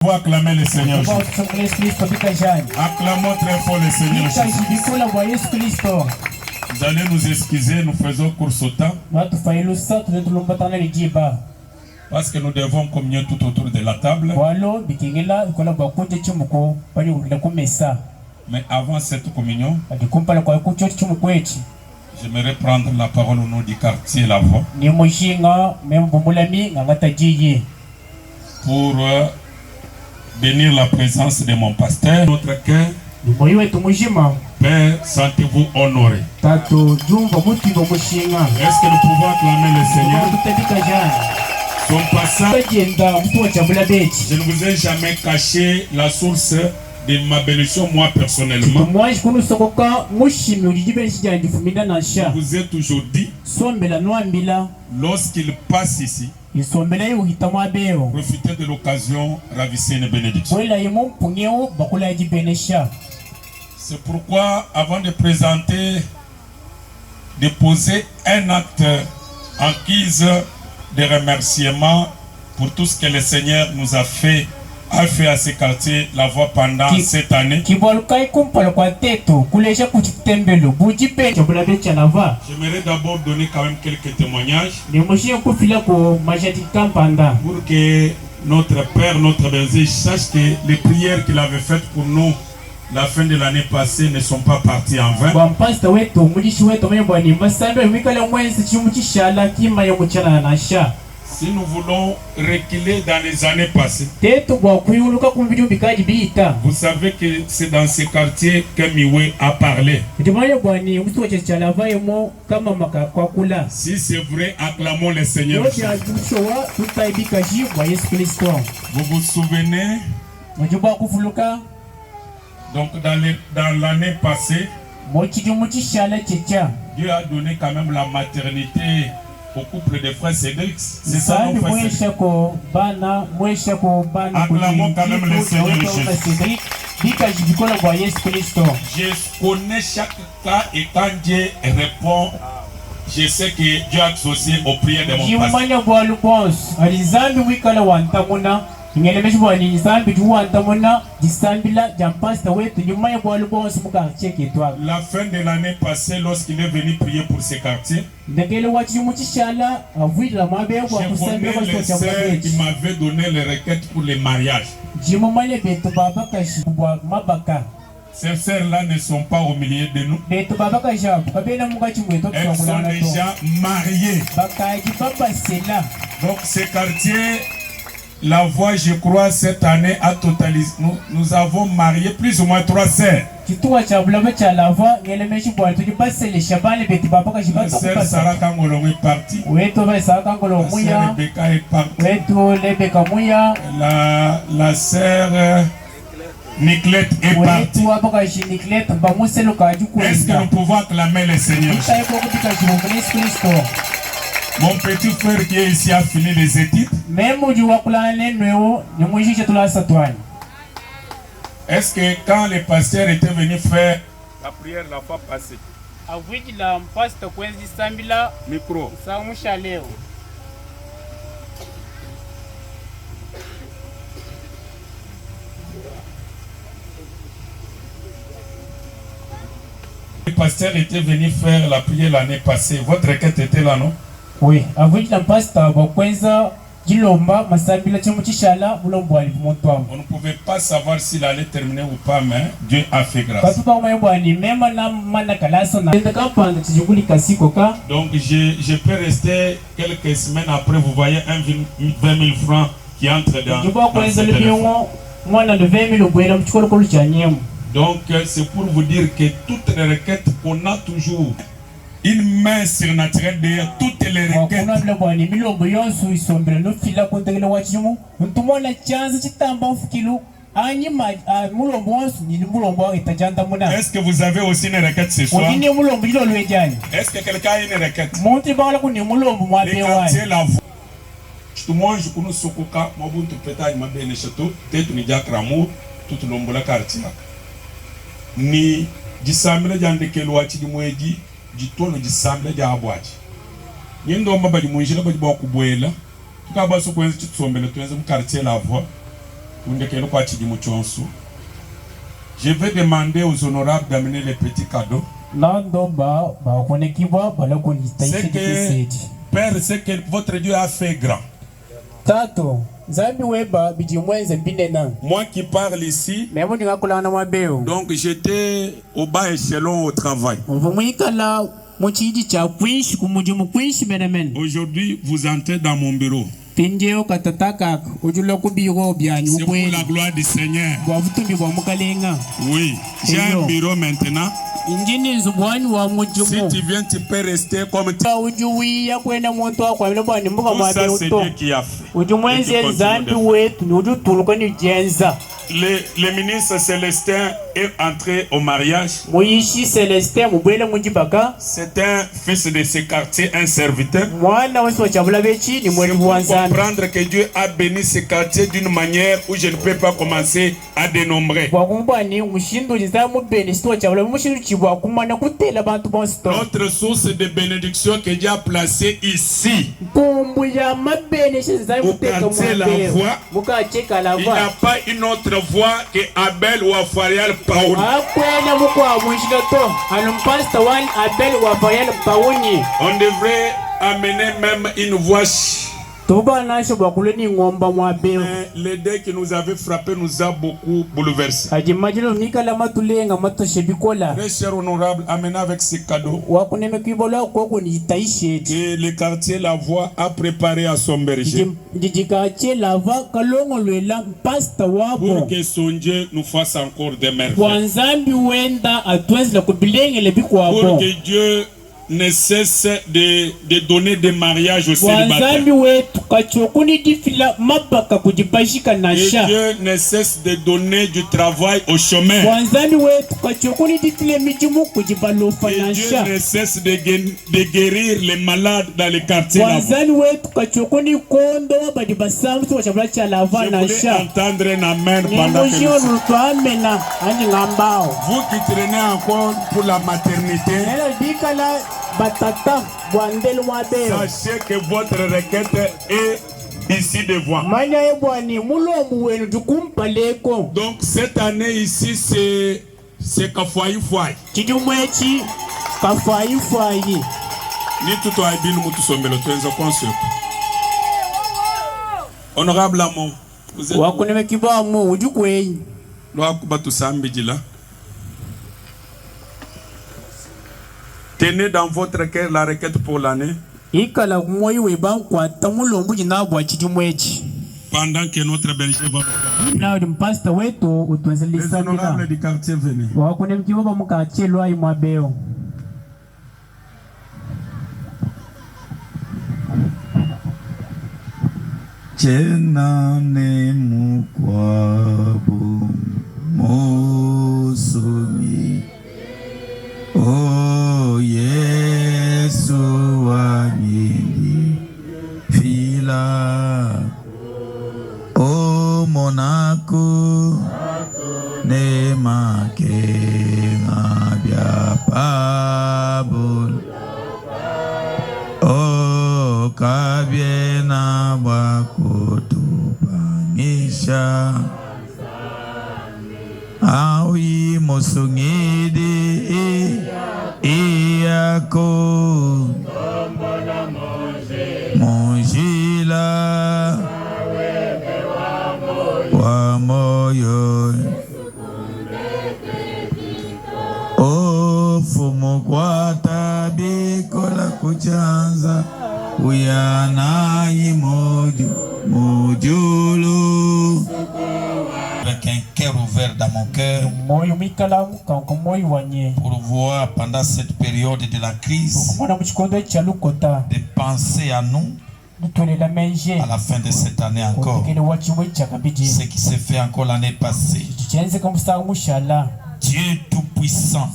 Vous acclamez le Seigneur. Acclamons très fort le Seigneur Jésus. Vous allez nous excuser, nous faisons course au temps. Parce que nous devons communier tout autour de la table. Mais avant cette communion, j'aimerais prendre la parole au nom du quartier La Voix pour bénir la présence de mon pasteur. Notre cœur, Père, sentez-vous honoré. Est-ce que nous pouvons acclamer le Seigneur? Son passage, je ne vous ai jamais caché la source de ma bénédiction, moi personnellement. Je vous ai toujours dit, lorsqu'il passe ici, profitez de l'occasion, ravissez une bénédiction. C'est pourquoi, avant de présenter, de poser un acte en guise de remerciement pour tout ce que le Seigneur nous a fait à ce quartier La Voix pendant cette année. J'aimerais d'abord donner quand même quelques témoignages pour que notre Père, notre berger sache que les prières qu'il avait faites pour nous la fin de l'année passée ne sont pas parties en vain. Si nous voulons reculer dans les années passées, vous savez que c'est dans ce quartier que Miwe a parlé. Si c'est vrai, acclamons le Seigneur. Vous vous souvenez? Donc dans l'année passée, Dieu a donné quand même la maternité au couple de frères Cédric. C'est ça, non, frère Cédric? Acclamons quand même le Seigneur Jésus. Je connais chaque cas et quand Dieu répond, je sais que Dieu a exaucé aux prières de mon pasteur. La fin de l'année passée, lorsqu'il est venu prier pour ce quartier, je connais les sœurs qui m'avaient donné les requêtes pour les mariages. Ces sœurs-là ne sont pas au milieu de nous. Elles sont déjà mariées. Donc ce quartier La Voix, je crois, cette année a totalisé. Nous avons marié plus ou moins 3 sœurs. La sœur Sarah Kangolong est partie. La sœur Rebecca est partie. La sœur Niclette est partie. Est-ce que nous pouvons acclamer le Seigneur? Mon petit frère qui est ici a fini les études. Est-ce que quand le pasteur était venu faire la prière la fois passée, micro, le pasteur était venu faire la prière l'année passée, votre requête était là, non? Oui, on ne pouvait pas savoir s'il allait terminer ou pas, mais Dieu a fait grâce. Donc je peux rester quelques semaines après, vous voyez 20 000 francs qui entrent dans ce téléphone. Donc c'est pour vous dire que toutes les requêtes, on a toujours une main surnaturelle derrière toutes les requêtes. Est-ce que vous avez aussi une requête ce soir? Est-ce que quelqu'un a une requête? Les quartiers La Voix. Tout le monde, je connais Sokoka, Mabuntu Peta, Mabene Château, Tête Nidia Kramou, tout le monde la quartier. Ni Dissamble Jandekeloati du Mouedi. Jitono jisamble ja abwaji nyendo mba bali munjira bali bwa kubwela tukaba so kwenza chitsombe tuenze mu quartier La Voix Je vais demander aux honorables d'amener les petits cadeaux. Père, c'est que votre Dieu a fait grand. Moi qui parle ici, donc j'étais au bas échelon au travail. Aujourd'hui, vous entrez dans mon bureau. C'est pour la gloire du Seigneur. Oui, j'ai un bureau maintenant. Si tu viens, tu peux rester comme tu. Ça, c'est Dieu qui a fait. Le ministre Célestin est entré au mariage. C'est un fils de ce quartier, un serviteur. C'est pour comprendre que Dieu a béni ce quartier d'une manière où je ne peux pas commencer à dénombrer. Notre source de bénédiction que Dieu a placée ici, au quartier La Voix, il n'y a pas une autre voix que Abel ou Afariel Paouni. On devrait amener même une voix. Les dés qui nous avaient frappé nous a beaucoup bouleversés. Très cher honorable, amenez avec ces cadeaux que le quartier La Voix a préparé à son berger pour que son Dieu nous fasse encore des merveilles. Pour que Dieu ne cesse de donner des mariages aux célibataires. Et Dieu ne cesse de donner du travail aux chômeurs. Et Dieu ne cesse de guérir les malades dans les quartiers. Je voulais entendre un amen pendant que vous qui traînez encore pour la maternité, sachez que votre requête est ici devant. Donc cette année ici c'est Kafouaï Fouaï. Ni tout a été nous tous sommes le honorable Amo, vous êtes tenez dans votre cœur la requête pour l'année. Pendant que notre berger va. Les honorables du quartier venez. Chenane mukwabu mosumi. Oh Yesu wanyindi fila. Oh monaku ne makenga bia pabul. Oh kabiena bakutu pangisha. Awi mosungidi iyako mojila wa moyo o fumo kwata bikola kuchanza uyanayi mojulu. Avec un cœur ouvert dans mon cœur pour voir pendant cette période de la crise de penser à nous à la fin de cette année encore, ce qui s'est fait encore l'année passée. Dieu tout-puissant,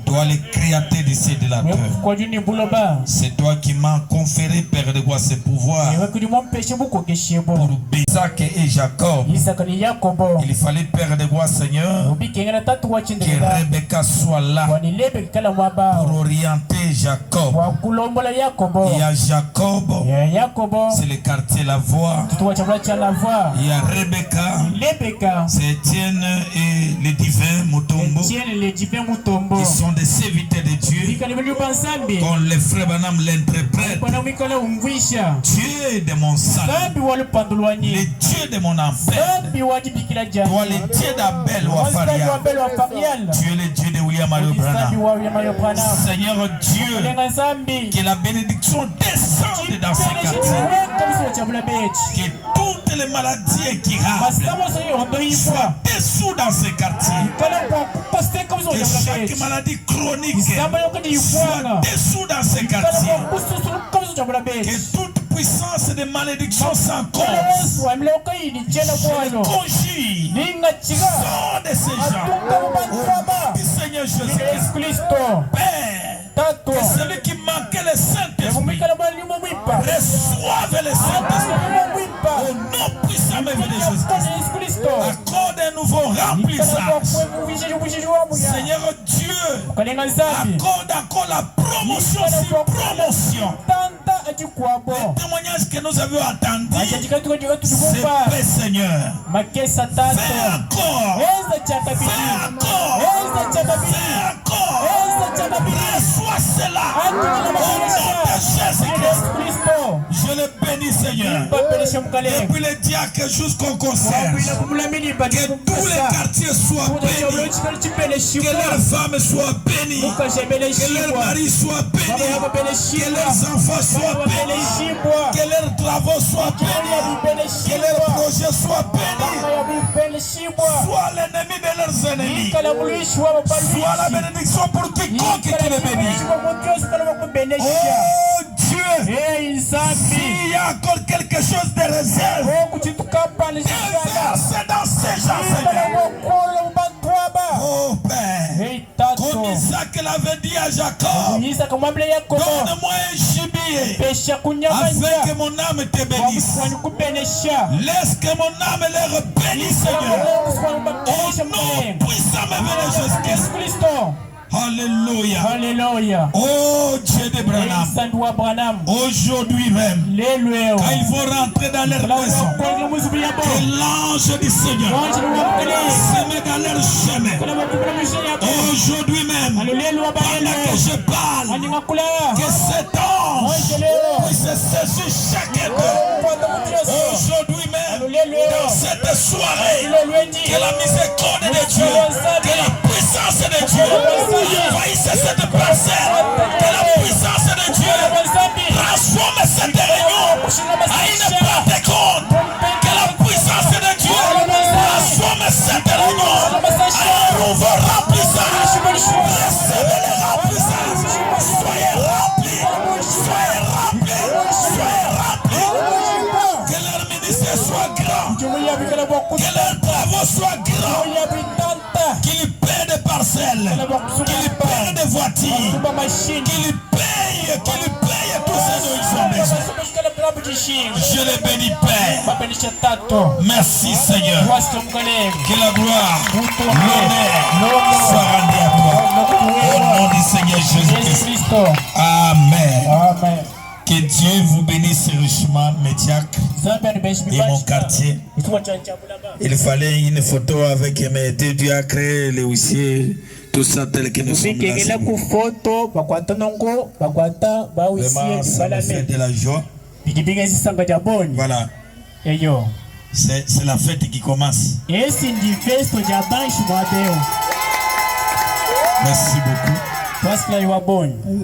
toi le créateur du ciel et de la terre, c'est toi qui m'as conféré, Père de gloire, ce pouvoir pour Isaac et Jacob. Il fallait, Père de gloire, Seigneur, que Rebecca soit là pour orienter Jacob. Il y a Jacob, c'est le quartier La Voie. Il y a Rebecca, c'est Étienne et le divin Mutombo. Ils sont des serviteurs de Dieu. Quand les frères Banam l'interprètent, Dieu de mon salut, le Dieu de mon ancêtre, toi le Dieu d'Abel ou Afariel, tu es le Dieu de William Mario Branham. Seigneur Dieu, que la bénédiction descende dans ce quartier, que toutes les maladies incurables soient dessous dans ce quartier, que chaque maladie chronique soit dessous dans ce quartier, que toute puissance de malédiction sans cause, je conjure, sors de ces gens, au nom du Seigneur Jésus-Christ. Père, que celui qui manquait le Saint-Esprit reçoive le Saint-Esprit au nom puissant de Jésus-Christ. Accorde un nouveau remplissage. Seigneur Dieu, accorde encore la promotion sur promotion. Le témoignage que nous avions attendu, c'est fait, Seigneur. Fais encore. Reçois cela au nom de Jésus-Christ. Je le bénis, Seigneur. Depuis le diacre jusqu'au concert, que tous les quartiers soient bénis, que leurs femmes soient bénies, que leurs maris soient bénis, que leurs enfants soient bénis, que leurs travaux soient bénis, que leurs projets soient bénis. Sois l'ennemi de leurs ennemis, sois la bénédiction pour quiconque qui les bénit. Oh Dieu, s'il y a encore quelque chose de réserve, déverse dans ces gens, Seigneur. Oh Père, comme Isaac l'avait dit à Jacob, donne-moi un gibier afin que mon âme te bénisse. Laisse que mon âme leur bénisse, Seigneur. Au nom puissant de Jésus-Christ. Alléluia. Alléluia. Oh Dieu de Branham. Aujourd'hui même, quand ils vont rentrer dans leur maison, que l'ange du Seigneur se met dans leur chemin. Aujourd'hui même, pendant que je parle, que cet ange puisse saisir chacun d'eux. Aujourd'hui même, dans cette soirée, que la miséricorde de Dieu, que la puissance de Dieu envahisse cette parcelle, que la puissance de Dieu transforme cette réunion à une Pentecôte, que la puissance de Dieu transforme cette réunion à un nouveau remplissage. Recevez le remplissage. Soyez remplis, soyez remplis, soyez remplis. Que leur ministère soit grand, que leurs travaux soient grands, qu'ils paient des parcelles, qu'ils paient des voitures, qu'ils payent tous ces dont ils ont besoin. Je les bénis, Père. Merci, Seigneur. Que la gloire, l'honneur soit rendue à toi. Au nom du Seigneur Jésus-Christ. Amen. Que Dieu vous bénisse richement, Médiac et mon quartier. Il fallait une photo avec mes deux diacres, les huissiers, tout ça tel que nous sommes là. Vraiment, ça me fait de la joie. Voilà. C'est la fête qui commence. Merci beaucoup.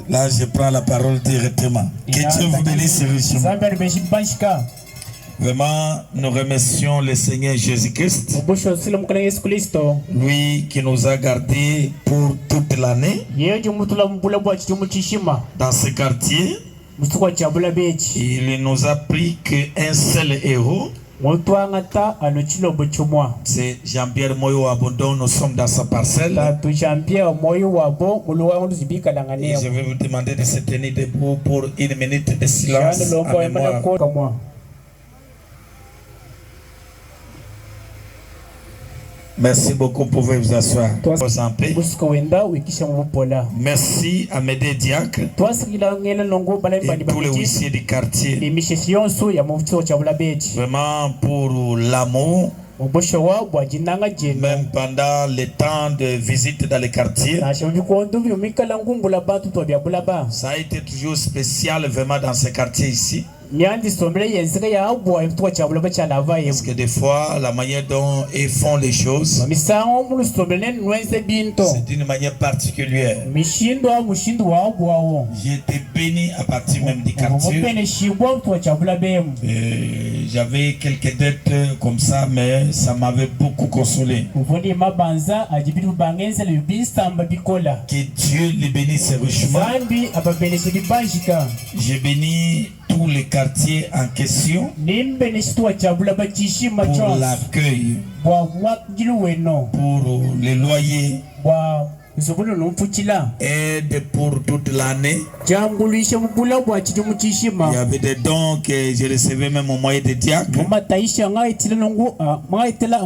Là, je prends la parole directement. Que Dieu vous bénisse richement. Vraiment, nous remercions le Seigneur Jésus-Christ, lui qui nous a gardés pour toute l'année dans ce quartier. Il nous a pris qu'un seul héros C'est Jean-Pierre Moyo Abondon, nous sommes dans sa parcelle. Et je vais vous demander de se tenir debout pour une minute de silence en mémoire. Merci beaucoup, vous pouvez vous asseoir. En paix. Merci à mes deux diacres et tous les huissiers du quartier. Vraiment pour l'amour. Même pendant les temps de visite dans les quartiers. Ça a été toujours spécial vraiment dans ces quartiers ici. Parce que des fois, la manière dont ils font les choses, c'est d'une manière particulière. J'ai été béni à partir même du quartier. J'avais quelques dettes comme ça, mais ça m'avait beaucoup consolé. Que Dieu les bénisse richement. J'ai béni tous les quartiers en question pour l'accueil, pour les loyers, aide pour toute l'année. Il y avait des dons que je recevais même au moyen des diacres.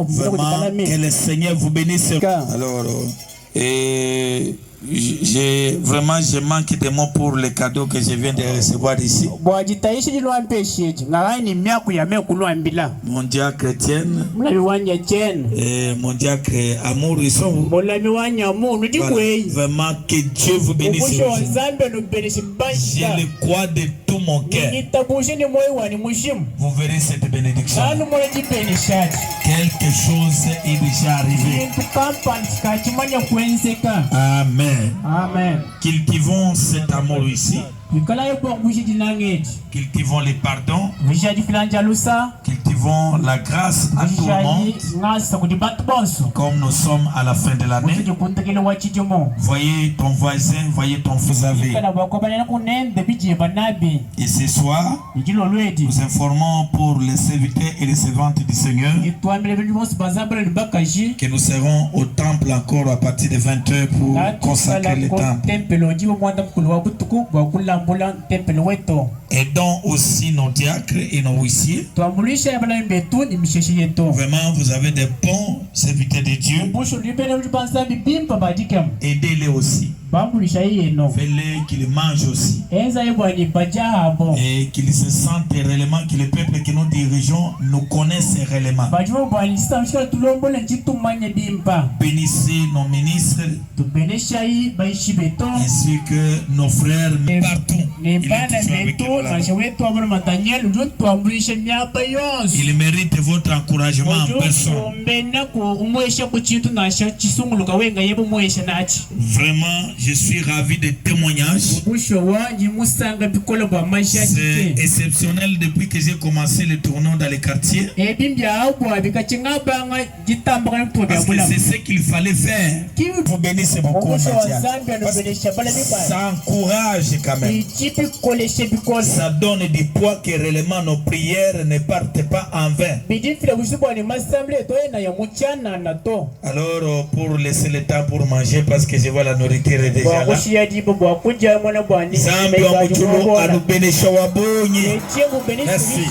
Vraiment, que le Seigneur vous bénisse. Alors, je manque de mots pour les cadeaux que je viens de recevoir ici. Mon diacre Etienne et mon diacre Amour, ils sont vraiment que Dieu vous bénisse. Je le crois de tout mon cœur. Vous verrez cette bénédiction. Quelque chose est déjà arrivé. Amen. Amen. Cultivons cet amour ici. Cultivons les pardons. Cultivons la grâce à tout le monde. Comme nous sommes à la fin de l'année. Voyez ton voisin, voyez ton vous-avez. Et ce soir, nous informons pour les serviteurs et les servantes du Seigneur que nous serons au temple encore à partir de 20h pour consacrer le temple. Aidons aussi nos diacres et nos huissiers. Vraiment, vous avez des bons serviteurs de Dieu. Aidez-les aussi. Faites-les qu'ils mangent aussi. Et qu'ils se sentent réellement, que le peuple que nous dirigeons nous connaisse réellement. Bénissez nos ministres ainsi que nos frères partout. Il mérite votre encouragement en personne. Vraiment, je suis ravi des témoignages. C'est exceptionnel depuis que j'ai commencé le tournoi dans les quartiers. Parce que c'est ce qu'il fallait faire. Vous bénissez beaucoup, ça encourage quand même. Ça donne du poids que réellement nos prières ne partent pas en vain. Alors, pour laisser le temps pour manger, parce que je vois la nourriture est déjà là. Merci.